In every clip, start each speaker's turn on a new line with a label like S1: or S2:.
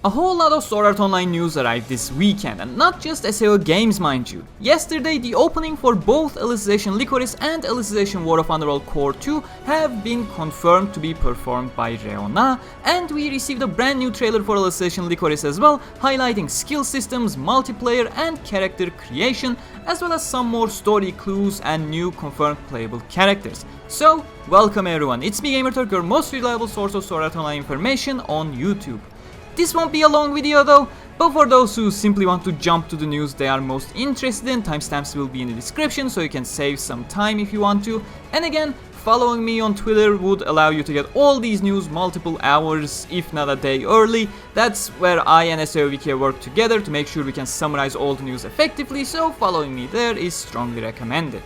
S1: A whole lot of Sword Art Online news arrived this weekend, and not just SAO games, mind you. Yesterday, the opening for both Alicization Lycoris and Alicization War of Underworld Core 2 have been confirmed to be performed by ReoNa, and we received a brand new trailer for Alicization Lycoris as well, highlighting skill systems, multiplayer and character creation, as well as some more story clues and new confirmed playable characters. So, welcome everyone, it's me Gamerturk, your most reliable source of Sword Art Online information on YouTube. This won't be a long video though, but for those who simply want to jump to the news they are most interested in, timestamps will be in the description so you can save some time if you want to. And again, following me on Twitter would allow you to get all these news multiple hours, if not a day early. That's where I and SAO Wikia work together to make sure we can summarize all the news effectively, so following me there is strongly recommended.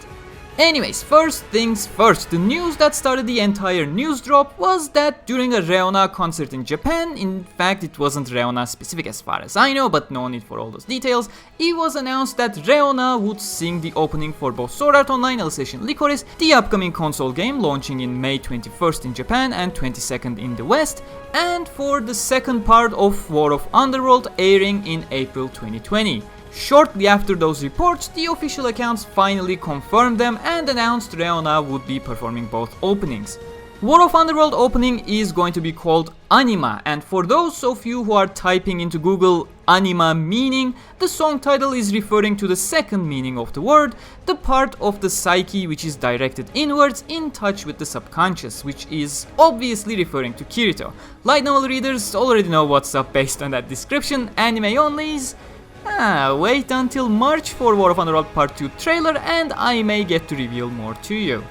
S1: Anyways, first things first, the news that started the entire news drop was that during a ReoNa concert in Japan, in fact it wasn't ReoNa specific as far as I know, but no need for all those details, it was announced that ReoNa would sing the opening for both Sword Art Online Alicization Lycoris, the upcoming console game launching in May 21st in Japan and 22nd in the West, and for the second part of War of Underworld airing in April 2020. Shortly after those reports, the official accounts finally confirmed them and announced ReoNa would be performing both openings. War of Underworld opening is going to be called Anima, and for those of you who are typing into Google Anima meaning, the song title is referring to the second meaning of the word, the part of the psyche which is directed inwards, in touch with the subconscious, which is obviously referring to Kirito. Light novel readers already know what's up based on that description. Anime onlys, wait until March for War of Underworld Part 2 trailer and I may get to reveal more to you.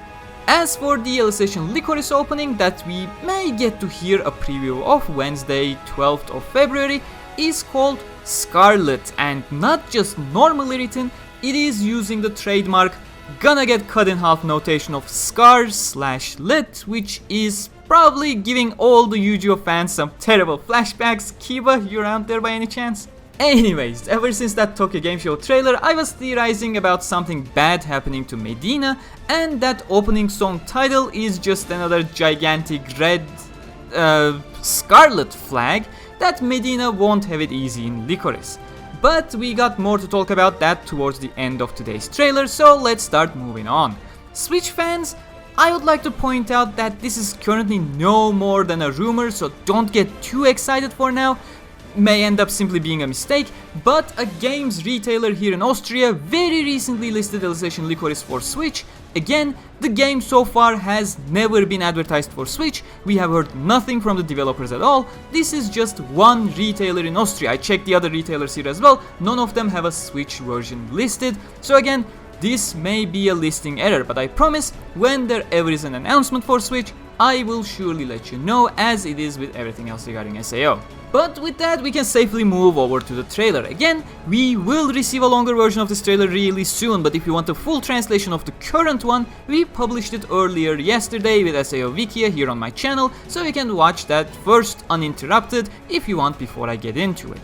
S1: As for the Alicization Lycoris opening that we may get to hear a preview of Wednesday 12th of February is called Scarlet, and not just normally written, it is using the trademark gonna get cut in half notation of Scar/lit, which is probably giving all the Yu-Gi-Oh fans some terrible flashbacks. Kiba, you around there by any chance? Anyways, ever since that Tokyo Game Show trailer, I was theorizing about something bad happening to Medina, and that opening song title is just another gigantic red scarlet flag that Medina won't have it easy in Lycoris. But we got more to talk about that towards the end of today's trailer, so let's start moving on. Switch fans, I would like to point out that this is currently no more than a rumor, so don't get too excited for now. May end up simply being a mistake, but a games retailer here in Austria very recently listed Alicization Lycoris for Switch. Again, the game so far has never been advertised for Switch, we have heard nothing from the developers at all. This is just one retailer in Austria. I checked the other retailers here as well, none of them have a Switch version listed, so again, this may be a listing error, but I promise when there ever is an announcement for Switch, I will surely let you know, as it is with everything else regarding SAO. But with that, we can safely move over to the trailer. Again, we will receive a longer version of this trailer really soon, but if you want a full translation of the current one, we published it earlier yesterday with SAO Wikia here on my channel, so you can watch that first uninterrupted if you want before I get into it.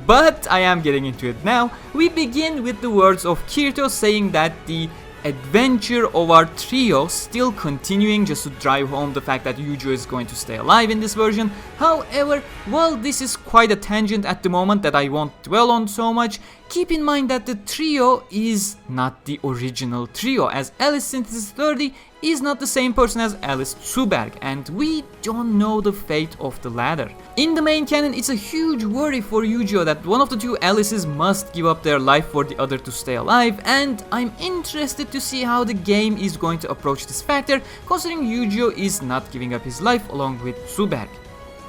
S1: But I am getting into it now. We begin with the words of Kirito saying that the adventure of our trio still continuing, just to drive home the fact that Yujo is going to stay alive in this version. However, while this is quite a tangent at the moment that I won't dwell on so much, keep in mind that the trio is not the original trio, as Alice Synthesis 30 is not the same person as Alice Zuberg, and we don't know the fate of the latter. In the main canon, it's a huge worry for Yu-Gi-Oh that one of the two Alices must give up their life for the other to stay alive, and I'm interested to see how the game is going to approach this factor, considering Yu-Gi-Oh is not giving up his life along with Zuberg.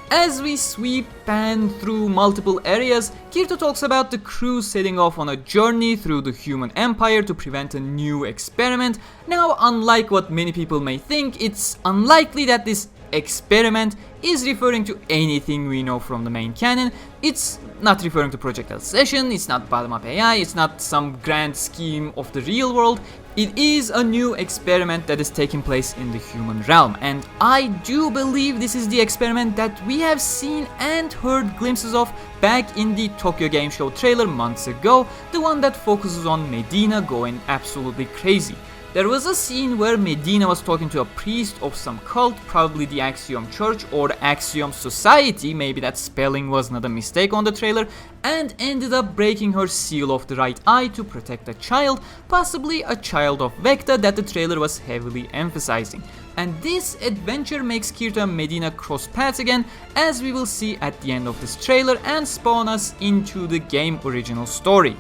S1: As we sweep pan through multiple areas, Kirito talks about the crew setting off on a journey through the human empire to prevent a new experiment. Now, unlike what many people may think, it's unlikely that this experiment is referring to anything we know from the main canon. It's not referring to Project Alicization, it's not bottom-up AI, it's not some grand scheme of the real world. It is a new experiment that is taking place in the human realm, and I do believe this is the experiment that we have seen and heard glimpses of back in the Tokyo Game Show trailer months ago, the one that focuses on Medina going absolutely crazy. There was a scene where Medina was talking to a priest of some cult, probably the Axiom Church or Axiom Society, maybe that spelling was not a mistake on the trailer, and ended up breaking her seal of the right eye to protect a child, possibly a child of Vecta that the trailer was heavily emphasizing. And this adventure makes Kirito and Medina cross paths again, as we will see at the end of this trailer, and spawn us into the game original story.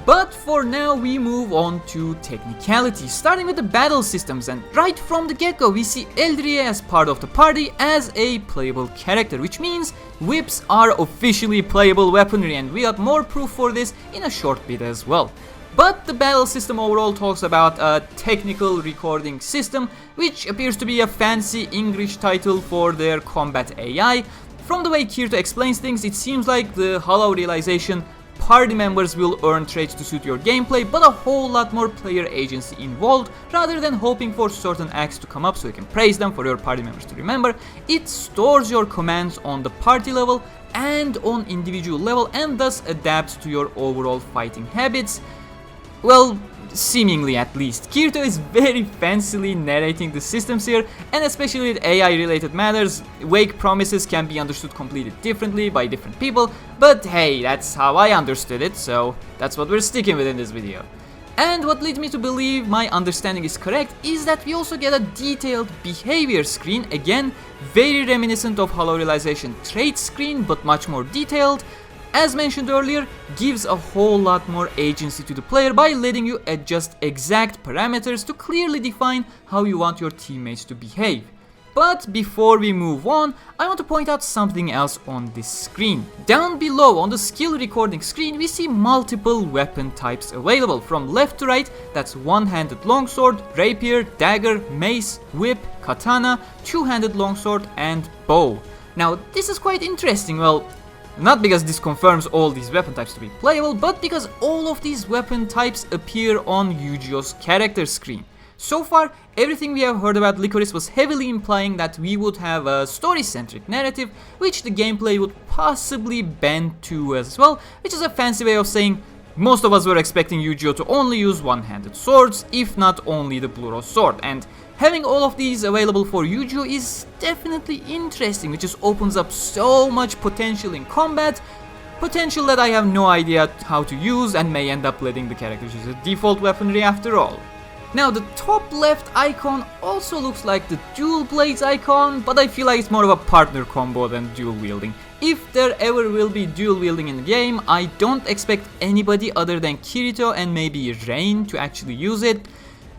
S1: But for now we move on to technicality, starting with the battle systems, and right from the get-go we see Eldrie as part of the party as a playable character, which means whips are officially playable weaponry, and we got more proof for this in a short bit as well. But the battle system overall talks about a technical recording system, which appears to be a fancy English title for their combat AI. From the way Kirito explains things, it seems like the Hollow realization party members will earn traits to suit your gameplay, but a whole lot more player agency involved. Rather than hoping for certain acts to come up so you can praise them for your party members to remember, it stores your commands on the party level and on individual level, and thus adapts to your overall fighting habits. Well, seemingly at least. Kirito is very fancily narrating the systems here, and especially with AI related matters, vague promises can be understood completely differently by different people, but hey, that's how I understood it, so that's what we're sticking with in this video. And what leads me to believe my understanding is correct is that we also get a detailed behavior screen, again very reminiscent of Hollow Realization trait screen but much more detailed. As mentioned earlier, gives a whole lot more agency to the player by letting you adjust exact parameters to clearly define how you want your teammates to behave. But before we move on, I want to point out something else on this screen. Down below on the skill recording screen, we see multiple weapon types available. From left to right, that's one-handed longsword, rapier, dagger, mace, whip, katana, two-handed longsword, and bow. Now, this is quite interesting. Well, not because this confirms all these weapon types to be playable, but because all of these weapon types appear on Yu-Gi-Oh's character screen. So far, everything we have heard about Lycoris was heavily implying that we would have a story-centric narrative, which the gameplay would possibly bend to as well, which is a fancy way of saying most of us were expecting Yu-Gi-Oh to only use one-handed swords, if not only the Blue Rose sword, and having all of these available for Yu-Gi-Oh is definitely interesting, which just opens up so much potential in combat, potential that I have no idea how to use and may end up letting the characters use a default weaponry after all. Now the top left icon also looks like the dual blades icon, but I feel like it's more of a partner combo than dual wielding. If there ever will be dual wielding in the game, I don't expect anybody other than Kirito and maybe Rain to actually use it.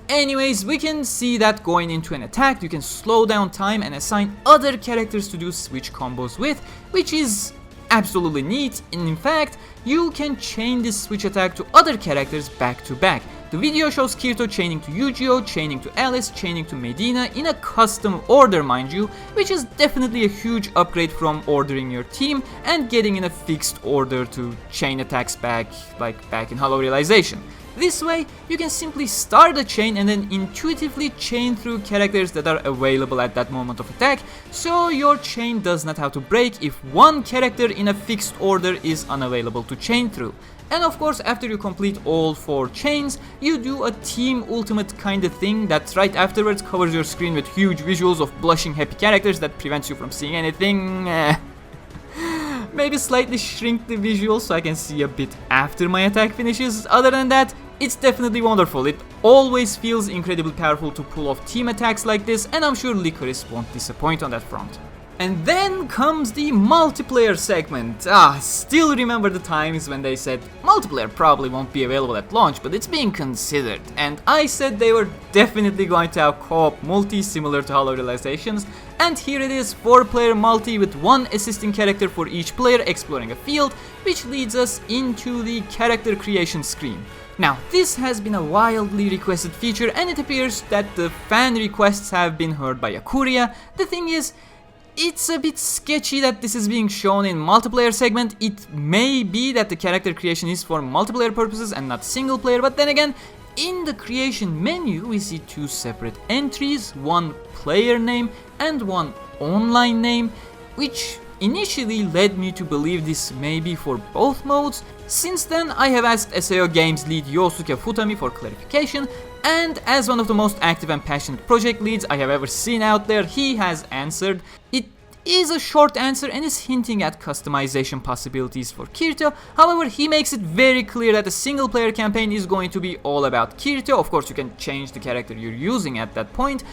S1: Anyways, we can see that going into an attack, you can slow down time and assign other characters to do switch combos with, which is absolutely neat. And in fact, you can chain this switch attack to other characters back to back. The video shows Kirito chaining to Yu-Gi-Oh, chaining to Alice, chaining to Medina in a custom order, mind you, which is definitely a huge upgrade from ordering your team and getting in a fixed order to chain attacks back, like back in Hollow Realization. This way, you can simply start a chain and then intuitively chain through characters that are available at that moment of attack, so your chain does not have to break if one character in a fixed order is unavailable to chain through. And of course, after you complete all 4 chains, you do a team ultimate kinda thing that right afterwards covers your screen with huge visuals of blushing happy characters that prevents you from seeing anything. Maybe slightly shrink the visual so I can see a bit after my attack finishes. Other than that, it's definitely wonderful. It always feels incredibly powerful to pull off team attacks like this, and I'm sure Lycoris won't disappoint on that front. And then comes the multiplayer segment. Still remember the times when they said multiplayer probably won't be available at launch, but it's being considered. And I said they were definitely going to have co-op multi similar to Hollow Realizations. And here it is, 4-player multi with 1 assisting character for each player exploring a field, which leads us into the character creation screen. Now, this has been a wildly requested feature, and it appears that the fan requests have been heard by Akuria. The thing is, it's a bit sketchy that this is being shown in multiplayer segment. It may be that the character creation is for multiplayer purposes and not single player, but then again, in the creation menu we see 2 separate entries, 1 player name and 1 online name, which initially led me to believe this may be for both modes. Since then, I have asked SAO Games lead Yosuke Futami for clarification, And as one of the most active and passionate project leads I have ever seen out there, he has answered. It is a short answer and is hinting at customization possibilities for Kirito. However, he makes it very clear that the single player campaign is going to be all about Kirito. Of course, you can change the character you're using at that point,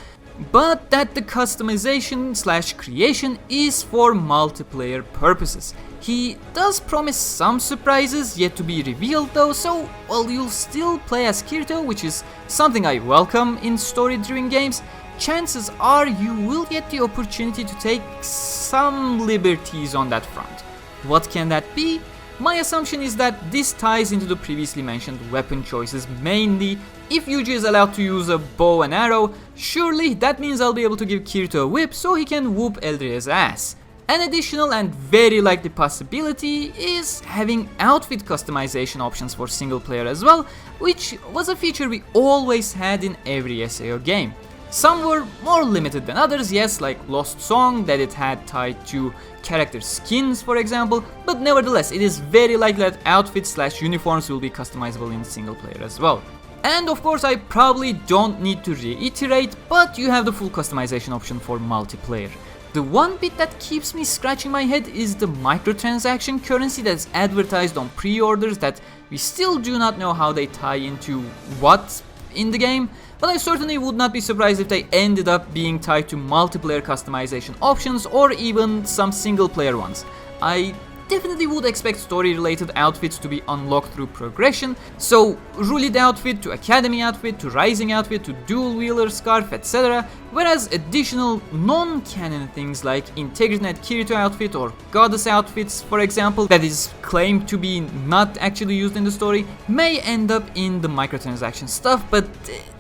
S1: but that the customization / creation is for multiplayer purposes. He does promise some surprises yet to be revealed though, so while you'll still play as Kirito, which is something I welcome in story-driven games, chances are you will get the opportunity to take some liberties on that front. What can that be? My assumption is that this ties into the previously mentioned weapon choices mainly. If Yuji is allowed to use a bow and arrow, surely that means I'll be able to give Kirito a whip so he can whoop Eldria's ass. An additional and very likely possibility is having outfit customization options for single player as well, which was a feature we always had in every SAO game. Some were more limited than others, yes, like Lost Song that it had tied to character skins for example, but nevertheless it is very likely that outfits / uniforms will be customizable in single player as well. And of course I probably don't need to reiterate, but you have the full customization option for multiplayer. The one bit that keeps me scratching my head is the microtransaction currency that's advertised on pre-orders that we still do not know how they tie into what in the game, but I certainly would not be surprised if they ended up being tied to multiplayer customization options or even some single player ones. I definitely would expect story related outfits to be unlocked through progression, so Rulid outfit to Academy outfit to Rising outfit to Dual Wheeler scarf, etc. Whereas additional non-canon things like Integrity Kirito outfit or Goddess outfits for example, that is claimed to be not actually used in the story, may end up in the microtransaction stuff, but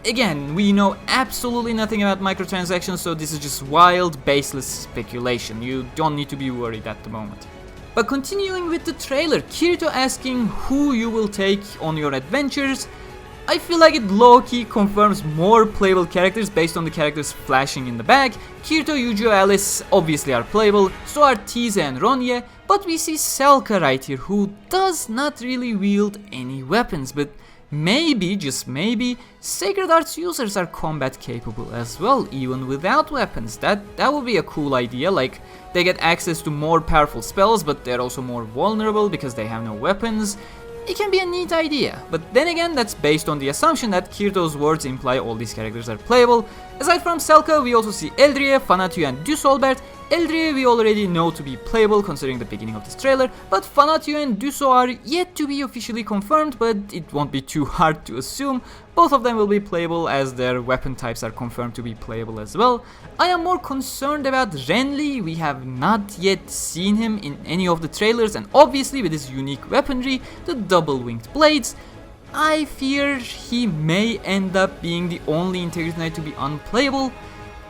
S1: again, we know absolutely nothing about microtransactions, so this is just wild, baseless speculation. You don't need to be worried at the moment. But continuing with the trailer, Kirito asking who you will take on your adventures, I feel like it low-key confirms more playable characters based on the characters flashing in the back. Kirito, Yuji, Alice obviously are playable, so are Tease and Ronye, but we see Selka right here who does not really wield any weapons, but maybe, just maybe, Sacred Arts users are combat capable as well, even without weapons. That would be a cool idea, like they get access to more powerful spells, but they're also more vulnerable because they have no weapons. It can be a neat idea, but then again that's based on the assumption that Kirito's words imply all these characters are playable. Aside from Selka, we also see Eldria, Fanatio and Düsselbert. Eldria we already know to be playable considering the beginning of this trailer, but Fanatio and Düso are yet to be officially confirmed, but it won't be too hard to assume. Both of them will be playable as their weapon types are confirmed to be playable as well. I am more concerned about Renly. We have not yet seen him in any of the trailers, and obviously with his unique weaponry, the double-winged blades, I fear he may end up being the only Integrity Knight to be unplayable.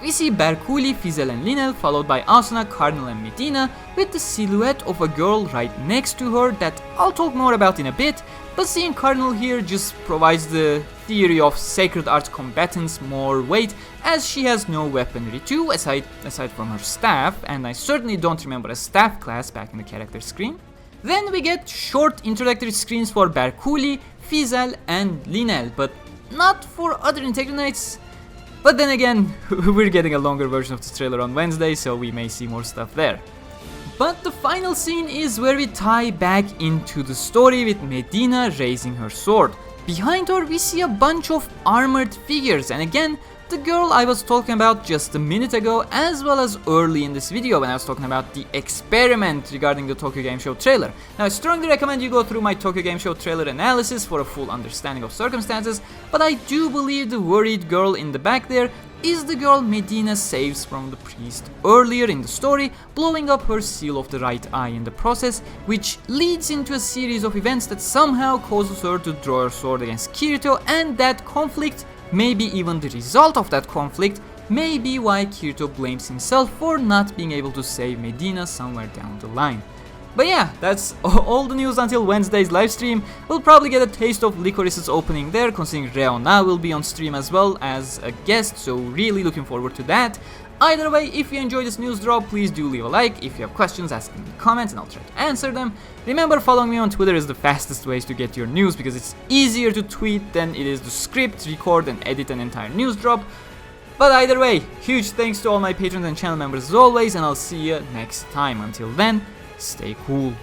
S1: We see Berkuli, Fizel and Linel followed by Asuna, Cardinal and Medina with the silhouette of a girl right next to her that I'll talk more about in a bit, but seeing Cardinal here just provides the theory of Sacred Arts combatants more weight as she has no weaponry too aside from her staff, and I certainly don't remember a staff class back in the character screen. Then we get short introductory screens for Berkuli, Fizel and Linel, but not for other Integrity Knights. But then again, we're getting a longer version of this trailer on Wednesday, so we may see more stuff there. But the final scene is where we tie back into the story with Medina raising her sword. Behind her we see a bunch of armored figures, and again, the girl I was talking about just a minute ago, as well as early in this video when I was talking about the experiment regarding the Tokyo Game Show trailer. Now I strongly recommend you go through my Tokyo Game Show trailer analysis for a full understanding of circumstances, but I do believe the worried girl in the back there is the girl Medina saves from the priest earlier in the story, blowing up her seal of the right eye in the process, which leads into a series of events that somehow causes her to draw her sword against Kirito, and that conflict, maybe even the result of that conflict, may be why Kirito blames himself for not being able to save Medina somewhere down the line. But yeah, that's all the news until Wednesday's livestream. We'll probably get a taste of Lycoris's opening there, considering ReoNa will be on stream as well as a guest, so really looking forward to that. Either way, if you enjoy this news drop, please do leave a like. If you have questions, ask them in the comments and I'll try to answer them. Remember, following me on Twitter is the fastest ways to get your news because it's easier to tweet than it is to script, record and edit an entire news drop. But either way, huge thanks to all my patrons and channel members as always, and I'll see you next time. Until then, stay cool.